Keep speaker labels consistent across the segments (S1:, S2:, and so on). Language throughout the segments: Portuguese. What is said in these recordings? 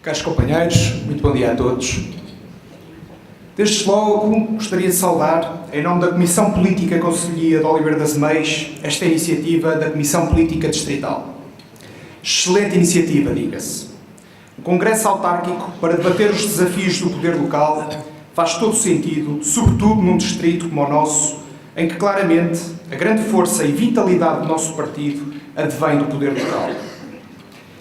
S1: Caros companheiros, muito bom dia a todos. Desde logo, gostaria de saudar, em nome da Comissão Política Conselhia de Oliveira das Meias, esta iniciativa da Comissão Política Distrital. Excelente iniciativa, diga-se. O Congresso Autárquico, para debater os desafios do poder local, faz todo sentido, sobretudo num distrito como o nosso, em que claramente a grande força e vitalidade do nosso partido advém do poder local.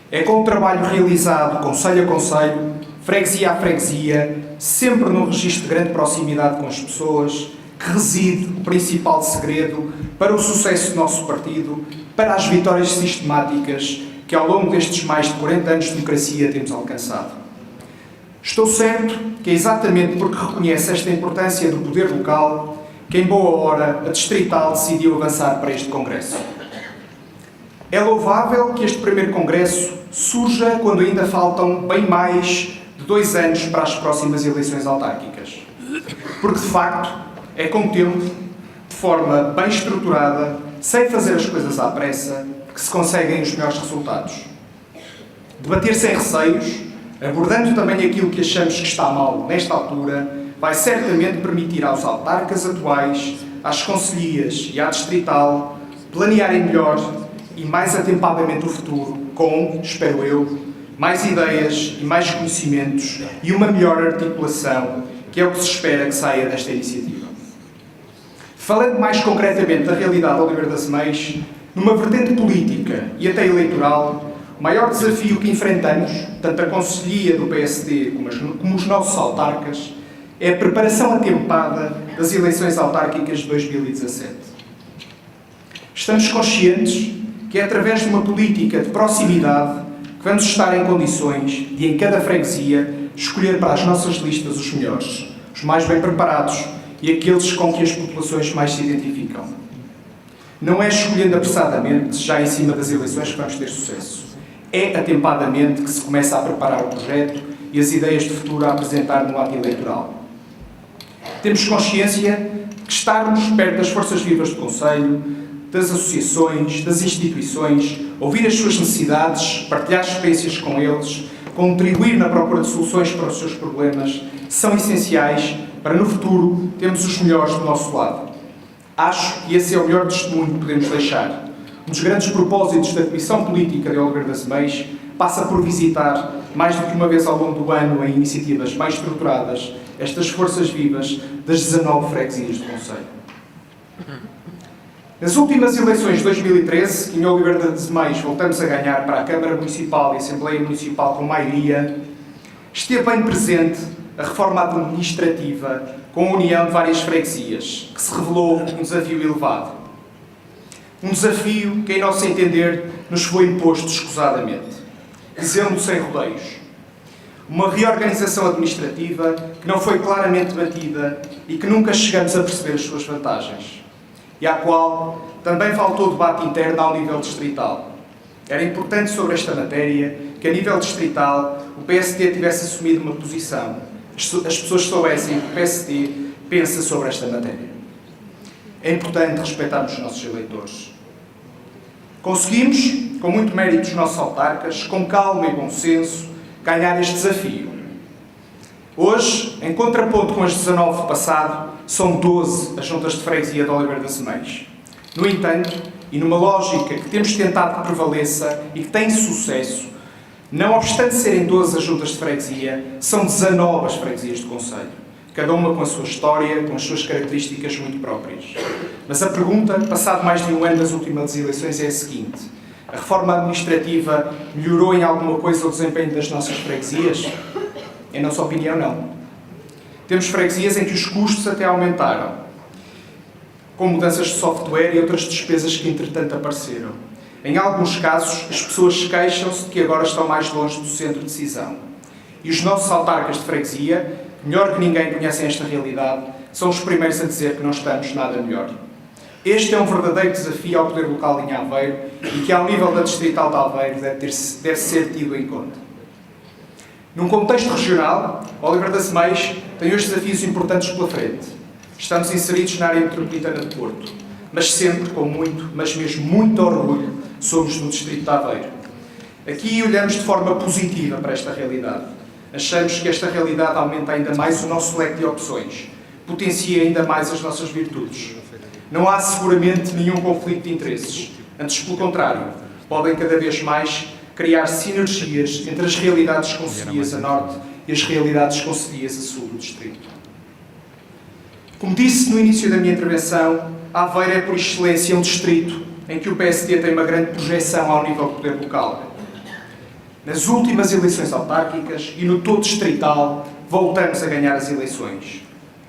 S1: É com o trabalho realizado concelho a concelho, freguesia a freguesia, sempre num registro de grande proximidade com as pessoas, que reside o principal segredo para o sucesso do nosso partido, para as vitórias sistemáticas que ao longo destes mais de 40 anos de democracia temos alcançado. Estou certo que é exatamente porque reconhece esta importância do poder local que, em boa hora, a Distrital decidiu avançar para este Congresso. É louvável que este primeiro Congresso surja quando ainda faltam bem mais de 2 anos para as próximas eleições autárquicas. Porque, de facto, é com tempo, de forma bem estruturada, sem fazer as coisas à pressa, que se conseguem os melhores resultados. Debater sem receios, abordando também aquilo que achamos que está mal nesta altura, vai certamente permitir aos autarcas atuais, às concelhias e à distrital, planearem melhor e mais atempadamente o futuro, com, espero eu, mais ideias e mais conhecimentos e uma melhor articulação, que é o que se espera que saia desta iniciativa. Falando mais concretamente da realidade de Oliveira das Meias, numa vertente política e até eleitoral, o maior desafio que enfrentamos, tanto a concelhia do PSD como os nossos autarcas, é a preparação atempada das eleições autárquicas de 2017. Estamos conscientes que é através de uma política de proximidade que vamos estar em condições de, em cada freguesia, escolher para as nossas listas os melhores, os mais bem preparados e aqueles com que as populações mais se identificam. Não é escolhendo apressadamente, já em cima das eleições, que vamos ter sucesso. É atempadamente que se começa a preparar o projeto e as ideias de futuro a apresentar no ato eleitoral. Temos consciência de que estarmos perto das forças vivas do concelho, das associações, das instituições, ouvir as suas necessidades, partilhar experiências com eles, contribuir na procura de soluções para os seus problemas, são essenciais para, no futuro, termos os melhores do nosso lado. Acho que esse é o melhor testemunho que podemos deixar. Um dos grandes propósitos da Comissão Política de Oliveira das Meias passa por visitar, mais do que uma vez ao longo do ano, em iniciativas mais estruturadas, estas forças vivas das 19 freguesias do concelho. Nas últimas eleições de 2013, que em Oliveira das Meias voltamos a ganhar para a Câmara Municipal e a Assembleia Municipal com maioria, esteve bem presente a reforma administrativa com a união de várias freguesias, que se revelou um desafio elevado. Um desafio que, em nosso entender, nos foi imposto escusadamente. Dizemos sem rodeios. Uma reorganização administrativa que não foi claramente debatida e que nunca chegamos a perceber as suas vantagens. E à qual também faltou debate interno ao nível distrital. Era importante sobre esta matéria que, a nível distrital, o PSD tivesse assumido uma posição. As pessoas soubessem o que o PSD pensa sobre esta matéria. É importante respeitarmos os nossos eleitores. Conseguimos, com muito mérito dos nossos autarcas, com calma e bom senso, ganhar este desafio. Hoje, em contraponto com as 19 do passado, são 12 as juntas de freguesia de Oliveira das Meias. No entanto, e numa lógica que temos tentado que prevaleça e que tem sucesso, não obstante serem 12 as juntas de freguesia, são 19 as freguesias do concelho, cada uma com a sua história, com as suas características muito próprias. Mas a pergunta, passado mais de um ano das últimas eleições, é a seguinte: a reforma administrativa melhorou em alguma coisa o desempenho das nossas freguesias? Em nossa opinião, não. Temos freguesias em que os custos até aumentaram, com mudanças de software e outras despesas que, entretanto, apareceram. Em alguns casos, as pessoas queixam-se de que agora estão mais longe do centro de decisão. E os nossos autarcas de freguesia, que melhor que ninguém conhecem esta realidade, são os primeiros a dizer que não estamos nada melhor. Este é um verdadeiro desafio ao poder local em Aveiro e que, ao nível da Distrital de Aveiro, deve ser tido em conta. Num contexto regional, Oliveira das Meias tem hoje desafios importantes pela frente. Estamos inseridos na área metropolitana de Porto, mas sempre com muito, mas mesmo muito orgulho, somos do Distrito de Aveiro. Aqui olhamos de forma positiva para esta realidade. Achamos que esta realidade aumenta ainda mais o nosso leque de opções, potencia ainda mais as nossas virtudes. Não há seguramente nenhum conflito de interesses. Antes, pelo contrário, podem cada vez mais criar sinergias entre as realidades concelhias a norte e as realidades concelhias a sul do distrito. Como disse no início da minha intervenção, Aveiro é por excelência um distrito em que o PSD tem uma grande projeção ao nível do poder local. Nas últimas eleições autárquicas e no todo distrital, voltamos a ganhar as eleições.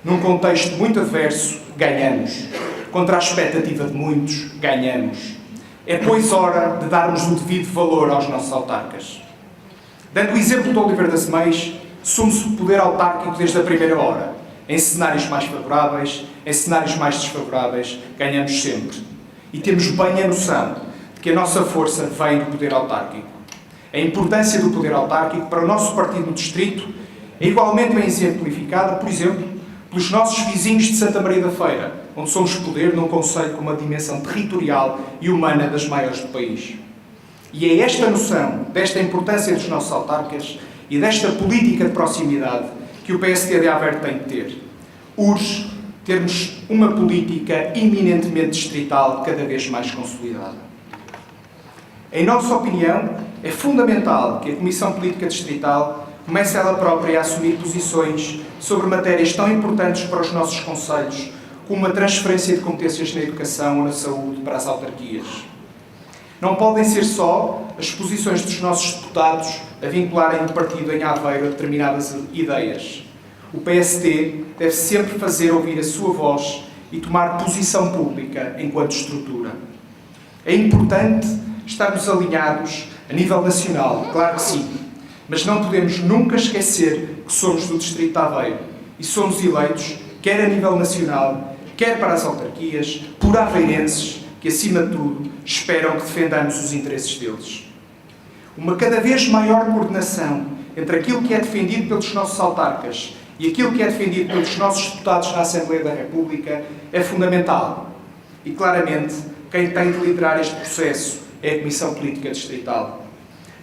S1: Num contexto muito adverso, ganhamos. Contra a expectativa de muitos, ganhamos. É, pois, hora de darmos o devido valor aos nossos autarcas. Dando o exemplo de Oliveira das Meias, somos o poder autárquico desde a primeira hora. Em cenários mais favoráveis, em cenários mais desfavoráveis, ganhamos sempre. E temos bem a noção de que a nossa força vem do poder autárquico. A importância do poder autárquico para o nosso partido no distrito é igualmente bem exemplificada, por exemplo, pelos nossos vizinhos de Santa Maria da Feira, onde somos poder num concelho com uma dimensão territorial e humana das maiores do país. E é esta noção, desta importância dos nossos autarcas e desta política de proximidade que o PSD de Aveiro tem de ter. Urge termos uma política eminentemente distrital cada vez mais consolidada. Em nossa opinião, é fundamental que a Comissão Política Distrital comece ela própria a assumir posições sobre matérias tão importantes para os nossos concelhos, como a transferência de competências na educação ou na saúde para as autarquias. Não podem ser só as posições dos nossos deputados a vincularem o partido em Aveiro a determinadas ideias. O PSD deve sempre fazer ouvir a sua voz e tomar posição pública enquanto estrutura. É importante estarmos alinhados a nível nacional, claro que sim, mas não podemos nunca esquecer que somos do Distrito de Aveiro e somos eleitos, quer a nível nacional, quer para as autarquias, por aveirenses que, acima de tudo, esperam que defendamos os interesses deles. Uma cada vez maior coordenação entre aquilo que é defendido pelos nossos autarcas e aquilo que é defendido pelos nossos deputados na Assembleia da República é fundamental. E, claramente, quem tem de liderar este processo é a Comissão Política Distrital.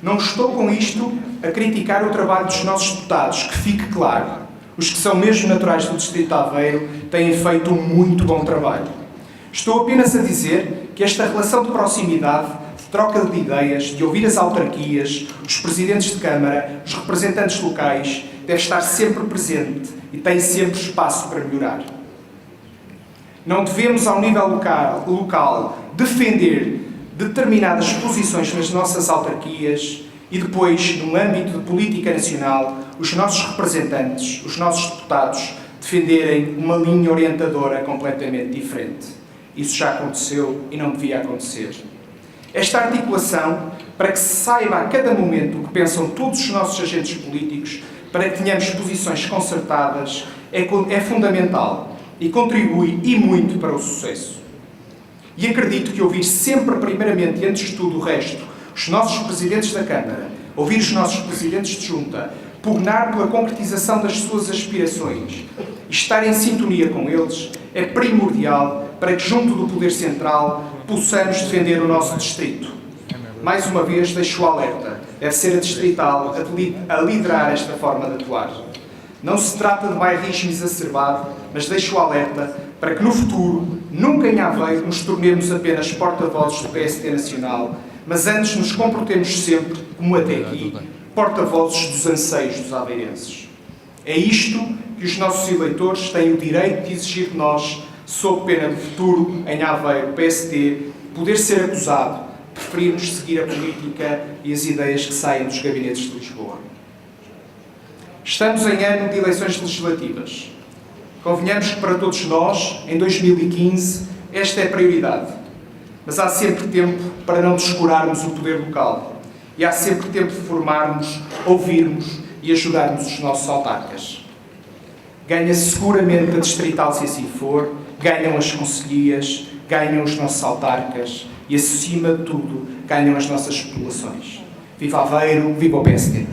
S1: Não estou com isto a criticar o trabalho dos nossos deputados, que fique claro. Os que são mesmo naturais do Distrito de Aveiro têm feito um muito bom trabalho. Estou apenas a dizer que esta relação de proximidade, de troca de ideias, de ouvir as autarquias, os presidentes de Câmara, os representantes locais, deve estar sempre presente e tem sempre espaço para melhorar. Não devemos, ao nível local, defender determinadas posições nas nossas autarquias e depois, no âmbito de política nacional, os nossos representantes, os nossos deputados, defenderem uma linha orientadora completamente diferente. Isso já aconteceu e não devia acontecer. Esta articulação, para que se saiba a cada momento o que pensam todos os nossos agentes políticos, para que tenhamos posições concertadas, é fundamental e contribui e muito para o sucesso. E acredito que ouvir sempre, primeiramente e antes de tudo o resto, os nossos presidentes da Câmara, ouvir os nossos presidentes de Junta, pugnar pela concretização das suas aspirações e estar em sintonia com eles, é primordial para que, junto do Poder Central, possamos defender o nosso distrito. Mais uma vez, deixo o alerta. Deve ser a Distrital a liderar esta forma de atuar. Não se trata de bairrismo exacerbado, mas deixo o alerta para que no futuro, nunca em Aveiro, nos tornemos apenas porta-vozes do PSD Nacional, mas antes nos comportemos sempre, como até aqui, porta-vozes dos anseios dos aveirenses. É isto que os nossos eleitores têm o direito de exigir de nós, sob pena do futuro, em Aveiro, PSD, poder ser acusado de preferirmos seguir a política e as ideias que saem dos gabinetes de Lisboa. Estamos em ano de eleições legislativas. Convenhamos que para todos nós, em 2015, esta é a prioridade. Mas há sempre tempo para não descurarmos o poder local. E há sempre tempo de formarmos, ouvirmos e ajudarmos os nossos autarcas. Ganha seguramente a Distrital, se assim for, ganham as concelhias, ganham os nossos autarcas e, acima de tudo, ganham as nossas populações. Viva Aveiro, viva o PSD!